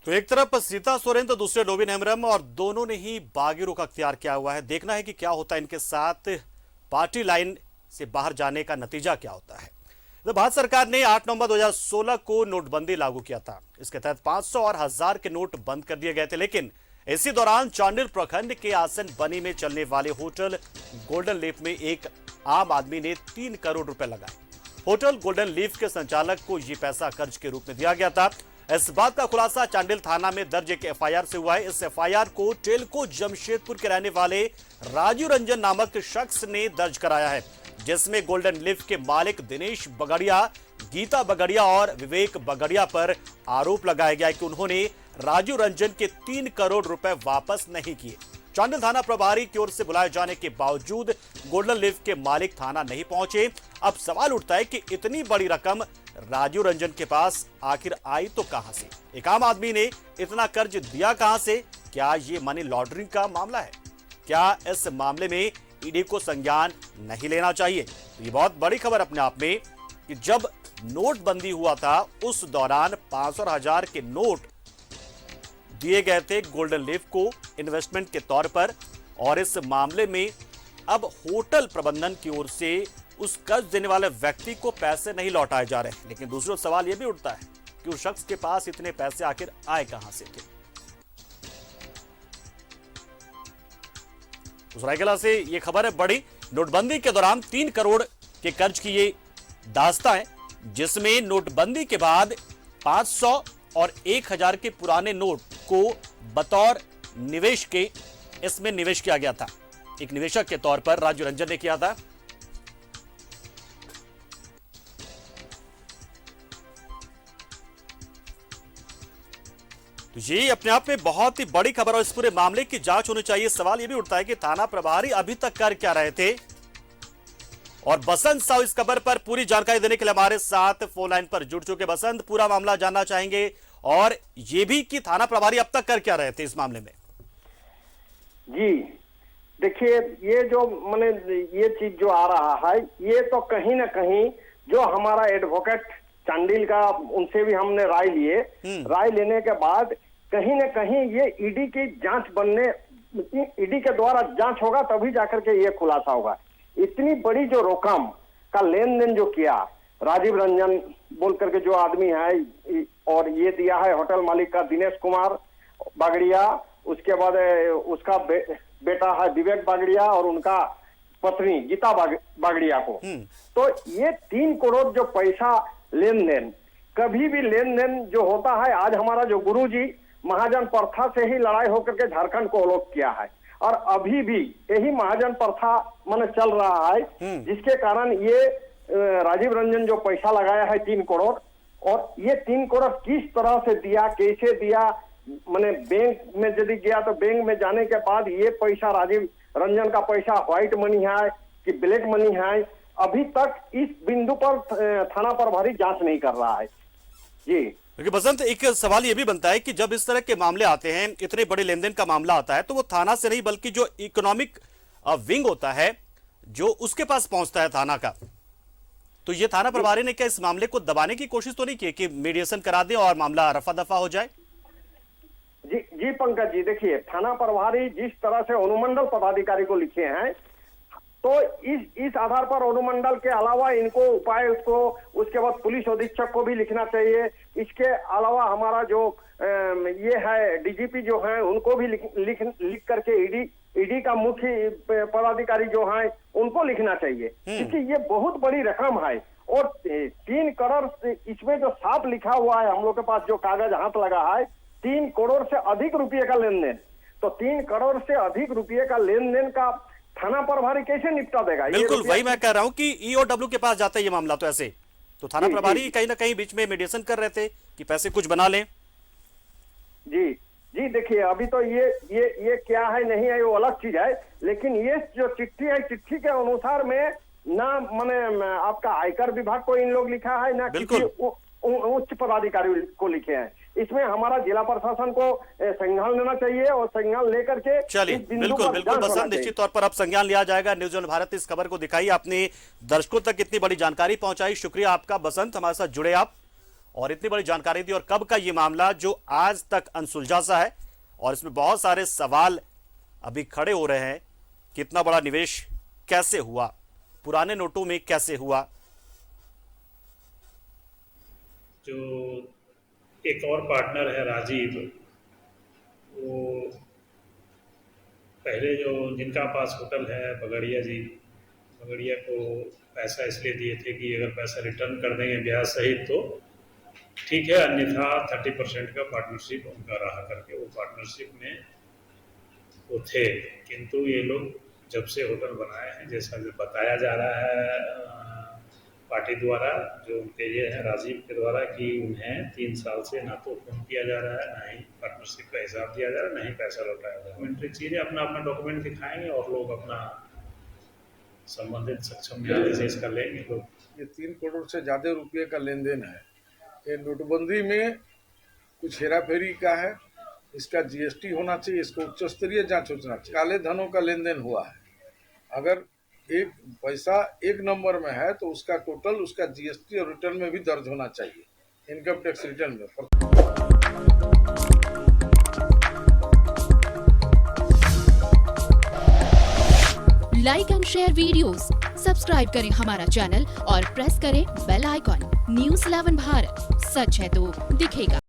तो एक तरफ सीता सोरेन तो दूसरे नवीन हेम्ब्रम और दोनों ने ही बागी रुख अख्तियार किया हुआ है। देखना है कि क्या होता है इनके साथ, पार्टी लाइन से बाहर जाने का नतीजा क्या होता है। तो भारत सरकार ने 8 नवंबर 2016 को नोटबंदी लागू किया था। इसके तहत 500 और 1000 के नोट बंद कर दिए गए थे, लेकिन इसी दौरान चांडिल प्रखंड के आसन बनी में चलने वाले होटल गोल्डन लीफ में एक आम आदमी ने 3 करोड़ रुपए लगाए। होटल गोल्डन लीफ के संचालक को यह पैसा कर्ज के रूप में दिया गया था। इस बात का खुलासा चांडिल थाना में दर्ज एक एफआईआर से हुआ है। इस एफआईआर को टेलको जमशेदपुर के रहने वाले राजू रंजन नामक शख्स ने दर्ज कराया है, जिसमें गोल्डन लीफ के मालिक दिनेश बगड़िया, गीता बगड़िया और विवेक बगड़िया पर आरोप लगाया गया कि उन्होंने राजू रंजन के 3 करोड़ रुपए वापस नहीं किए। चांडिल थाना प्रभारी की ओर से बुलाए जाने के बावजूद गोल्डन लीफ के मालिक थाना नहीं पहुंचे। अब सवाल उठता है कि इतनी बड़ी रकम राजू रंजन के पास आखिर आई तो कहां से? एक आम आदमी ने इतना कर्ज दिया कहां से? क्या ये मनी लॉन्ड्रिंग का मामला है? क्या इस मामले में ईडी को संज्ञान नहीं लेना चाहिए? तो ये बहुत बड़ी खबर अपने आप में कि जब नोटबंदी हुआ था उस दौरान 500 और 1000 के नोट दिए गए थे गोल्डन लीफ को इन्वेस्टमेंट के तौर पर, और इस मामले में अब होटल प्रबंधन की ओर से उस कर्ज देने वाले व्यक्ति को पैसे नहीं लौटाए जा रहे। लेकिन दूसरा सवाल यह भी उठता है कि उस शख्स के पास इतने पैसे आखिर आए कहां से थे। तो सरायकेला से यह खबर है बड़ी। नोटबंदी के दौरान 3 करोड़ के कर्ज की ये दास्तां है, जिसमें नोटबंदी के बाद 500 और 1000 के पुराने नोट को बतौर निवेश के इसमें निवेश किया गया था। एक निवेशक के तौर पर राजू रंजन ने किया था। तो ये अपने आप में बहुत ही बड़ी खबर और इस पूरे मामले की जांच होनी चाहिए। सवाल यह भी उठता है कि थाना प्रभारी अभी तक कर क्या रहे थे। और बसंत साहु इस खबर पर पूरी जानकारी देने के लिए हमारे साथ फोन लाइन पर जुड़ चुके। बसंत, पूरा मामला जानना चाहेंगे और ये भी कि थाना प्रभारी अब तक कर क्या रहे थे इस मामले में? जी देखिए, ये जो मैंने ये चीज जो आ रहा है, ये तो कहीं ना कहीं जो हमारा एडवोकेट चांडिल का, उनसे भी हमने राय लिए। राय लेने के बाद कहीं ना कहीं ये ईडी की जांच बनने, ईडी के द्वारा जांच होगा तभी जाकर के ये खुलासा होगा। इतनी बड़ी जो रकम का लेन देन जो किया राजीव रंजन बोल करके जो आदमी है, और ये दिया है होटल मालिक का दिनेश कुमार बागड़िया, उसके बाद उसका बेटा है विवेक बागड़िया और उनका पत्नी गीता बागड़िया को। तो ये 3 करोड़ जो पैसा लेन देन, कभी भी लेन देन जो होता है, आज हमारा जो गुरुजी महाजन प्रथा से ही लड़ाई होकर के झारखंड को अलग किया है, और अभी भी यही महाजन प्रथा मन चल रहा है, जिसके कारण ये राजीव रंजन जो पैसा लगाया है 3 करोड़, और ये 3 करोड़ किस तरह से दिया, कैसे दिया, मैंने बैंक में यदि गया तो बैंक में जाने के बाद ये पैसा राजीव रंजन का पैसा व्हाइट मनी है कि ब्लैक मनी है, अभी तक इस बिंदु पर थाना प्रभारी जांच नहीं कर रहा है। जी क्योंकि बसंत, एक सवाल यह भी बनता है कि जब इस तरह के मामले आते हैं, इतने बड़े लेन देन का मामला आता है, तो वो थाना से नहीं बल्कि जो इकोनॉमिक विंग होता है जो उसके पास पहुंचता है थाना का। तो ये थाना प्रभारी ने क्या इस मामले को दबाने की कोशिश तो नहीं की कि मीडिएशन करा दें और मामला रफा दफा हो जाए? जी पंकज जी, देखिए थाना प्रभारी जिस तरह से अनुमंडल पदाधिकारी को लिखे हैं, तो इस आधार पर अनुमंडल के अलावा इनको उपायुक्त को, उसके बाद पुलिस अधीक्षक को भी लिखना चाहिए। इसके अलावा हमारा जो ये है डीजीपी जो है, उनको भी लिख करके ईडी का मुख्य पदाधिकारी जो है उनको लिखना चाहिए, क्योंकि ये बहुत बड़ी रकम है। और 3 करोड़ इसमें जो साफ लिखा हुआ है, हम लोग के पास जो कागज हाथ लगा है, 3 करोड़ से अधिक रुपये का लेन देन। तो 3 करोड़ से अधिक रुपये का लेन देन का थाना प्रभारी कैसे निपटा देगा? बिल्कुल वही मैं कह रहा हूं कि ईओडब्ल्यू के पास जाता है ये मामला, तो ऐसे तो थाना प्रभारी कहीं ना कहीं बीच में मीडिएशन कर रहे थे कि पैसे कुछ बना लें। जी देखिए, अभी तो ये क्या है नहीं है वो अलग चीज है, लेकिन ये जो चिट्ठी है, चिट्ठी के अनुसार में ना मैंने आपका आयकर विभाग को इन लोग लिखा है, ना किसी उच्च पदाधिकारी को लिखे हैं। इसमें हमारा जिला प्रशासन को संज्ञान लेना चाहिए और संज्ञान लेकर के चलिए बिल्कुल बसंत, निश्चित तौर पर अब संज्ञान लिया जाएगा। न्यूज ऑन भारत इस खबर को दिखाई, आपने दर्शकों तक इतनी बड़ी जानकारी पहुंचाई। शुक्रिया आपका बसंत, हमारे साथ जुड़े आप। और इतनी बड़ी जानकारी दी। और कब का ये मामला जो आज तक अनसुलझा सा है और इसमें बहुत सारे सवाल अभी खड़े हो रहे हैं। कितना बड़ा निवेश कैसे हुआ, पुराने नोटों में कैसे हुआ? जो एक और पार्टनर है राजीव, वो पहले जो जिनका पास होटल है बगड़िया जी, बगड़िया को पैसा इसलिए दिए थे कि अगर पैसा रिटर्न कर देंगे ब्याज सहित तो ठीक है, अन्यथा 30% का पार्टनरशिप उनका रहा करके वो पार्टनरशिप में वो थे। किंतु ये लोग जब से होटल बनाए हैं, जैसा जो बताया जा रहा है पार्टी द्वारा, जो उनके ये है राजीव के द्वारा, कि उन्हें 3 साल से ना तो फोन किया जा रहा है, ना ही पार्टनरशिप का हिसाब दिया जा रहा है, ना ही पैसा लौटाया जा रहा है। डॉक्यूमेंट्री चीज़ें अपना अपना डॉक्यूमेंट दिखाएंगे और लोग अपना संबंधित सक्षम न्यायालय से इसका लेंगे लोग। ये 3 करोड़ से ज़्यादा रुपये का लेन देन है। ये नोटबंदी में कुछ हेरा फेरी का है, इसका जीएसटी होना चाहिए, इसको उच्च स्तरीय जांच होना चाहिए। काले धनों का लेन देन हुआ है, अगर एक पैसा एक नंबर में है तो उसका टोटल, उसका जीएसटी और रिटर्न में भी दर्ज होना चाहिए, इनकम टैक्स रिटर्न में। Like and share videos, subscribe करें हमारा चैनल और प्रेस करें बेल आइकॉन। न्यूज़ 11 भारत, सच है तो दिखेगा।